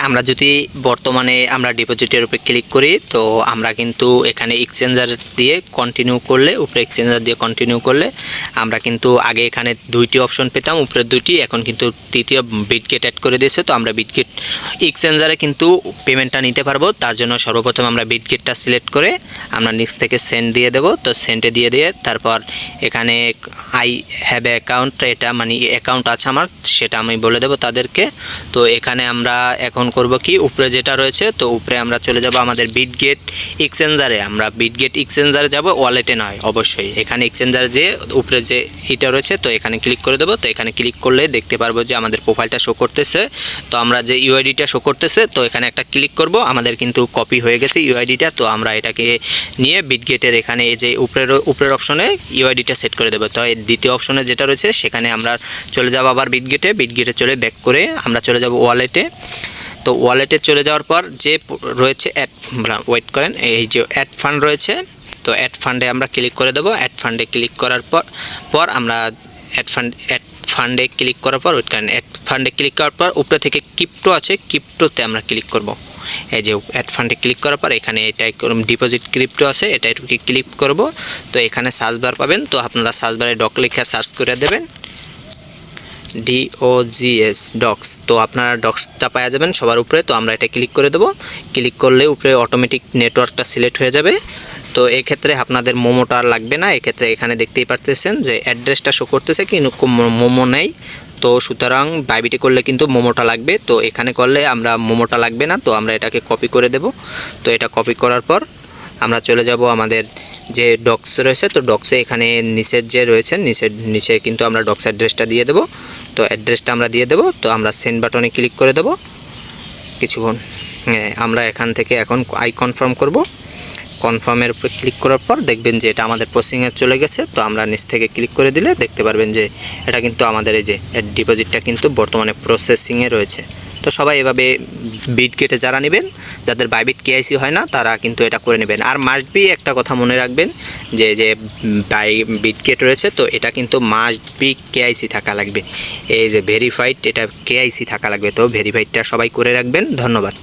আমরা যদি বর্তমানে আমরা ডিপোজিটের উপরে ক্লিক করি তো আমরা কিন্তু এখানে এক্সচেঞ্জার দিয়ে কন্টিনিউ করলে, উপরে এক্সচেঞ্জার দিয়ে কন্টিনিউ করলে আমরা কিন্তু আগে এখানে দুইটি অপশন পেতাম, উপরে দুইটি, এখন কিন্তু তৃতীয় বিটগেট অ্যাড করে দিয়েছে। তো আমরা বিটগেট এক্সচেঞ্জারে কিন্তু পেমেন্টটা নিতে পারবো। তার জন্য সর্বপ্রথম আমরা বিটগেটটা সিলেক্ট করে আমরা নিচ থেকে সেন্ড দিয়ে দেব। তো সেন্ডে দিয়ে তারপর এখানে আই হ্যাভ এ অ্যাকাউন্ট, এটা মানে অ্যাকাউন্ট আছে আমার, সেটা আমি বলে দেব তাদেরকে। তো এখানে আমরা এখন করব কি, উপরে যেটা রয়েছে, তো উপরে আমরা চলে যাব আমাদের বিটগেট এক্সচেঞ্জারে। আমরা বিটগেট এক্সচেঞ্জারে যাব, ওয়ালেটে নয় অবশ্যই। এখানে এক্সচেঞ্জার যে উপরে যে এটা রয়েছে, তো এখানে ক্লিক করে দেবো। তো এখানে ক্লিক করলে দেখতে পারবো যে আমাদের প্রোফাইলটা শো করতেছে। তো আমরা যে ইউআইডিটা শো করতেছে, তো এখানে একটা ক্লিক করব। আমাদের কিন্তু কপি হয়ে গেছে ইউআইডিটা। তো আমরা এটাকে নিয়ে বিটগেটের এখানে এই যে উপরের অপশনে ইউআইডিটা সেট করে দেবো। তো এই দ্বিতীয় অপশনে যেটা রয়েছে সেখানে আমরা চলে যাব আবার বিটগেটে চলে ব্যাক করে আমরা চলে যাব ওয়ালেটে। তো ওয়ালেটে চলে যাওয়ার পর যে রয়েছে ওয়েট করেন, এই যে অ্যাড ফান্ড রয়েছে, তো অ্যাড ফান্ডে আমরা ক্লিক করে দেবো। অ্যাড ফান্ডে ক্লিক করার পর আমরা অ্যাড ফান্ডে ক্লিক করার পর ওয়েট করেন, অ্যাড ফান্ডে ক্লিক করার পর উপরে থেকে ক্রিপ্টো আছে, ক্রিপ্টোতে আমরা ক্লিক করব। এই যে অ্যাড ফান্ডে ক্লিক করার পর এখানে এটাই ডিপোজিট ক্রিপ্টো আছে, এটাই ক্লিক করব। তো এখানে সার্চ বার পাবেন, তো আপনারা সার্চ বারে ডক লিখে সার্চ করে দেবেন, DOGS ডক্স। তো আপনারা ডক্সটা পাওয়া যাবেন সবার উপরে। তো আমরা এটা ক্লিক করে দেবো। ক্লিক করলে উপরে অটোমেটিক নেটওয়ার্কটা সিলেক্ট হয়ে যাবে। তো এক্ষেত্রে আপনাদের মোমোটা আর লাগবে না। এক্ষেত্রে এখানে দেখতেই পারতেছেন যে অ্যাড্রেসটা শো করতেছে কিন্তু মোমো নেই। তো সুতরাং বাইবিটে করলে কিন্তু মোমোটা লাগবে। তো এখানে করলে আমরা মোমোটা লাগবে না। তো আমরা এটাকে কপি করে দেব। তো এটা কপি করার পর আমরা চলে যাব আমাদের যে ডক্স রয়েছে, তো ডক্সে এখানে নিচের যে রয়েছে নিচে কিন্তু আমরা ডক্স অ্যাড্রেসটা দিয়ে দেব। তো অ্যাড্রেসটা আমরা দিয়ে দেব। তো আমরা সেন্ড বাটনে ক্লিক করে দেব। কিছুক্ষণ আমরা এখান থেকে এখন আই কনফার্ম করব। কনফার্মের উপর ক্লিক করার পর দেখবেন যে এটা আমাদের প্রসেসিংয়ে চলে গেছে। তো আমরা নিচ থেকে ক্লিক করে দিলে দেখতে পারবেন যে এটা কিন্তু আমাদের এই যে ডিপোজিটটা কিন্তু বর্তমানে প্রসেসিংয়ে রয়েছে। তো সবাই এভাবে বিটগেটে যারা নেবেন, যাদের বাইবিট কেআইসি হয় না, তারা কিন্তু এটা করে নেবেন। আর মাস্ট বি একটা কথা মনে রাখবেন যে বিটগেট রয়েছে, তো এটা কিন্তু মাস্ট বি কেআইসি থাকা লাগবে। এই যে ভেরিফাইড, এটা কেআইসি থাকা লাগবে। তো ভেরিফাইডটা সবাই করে রাখবেন। ধন্যবাদ।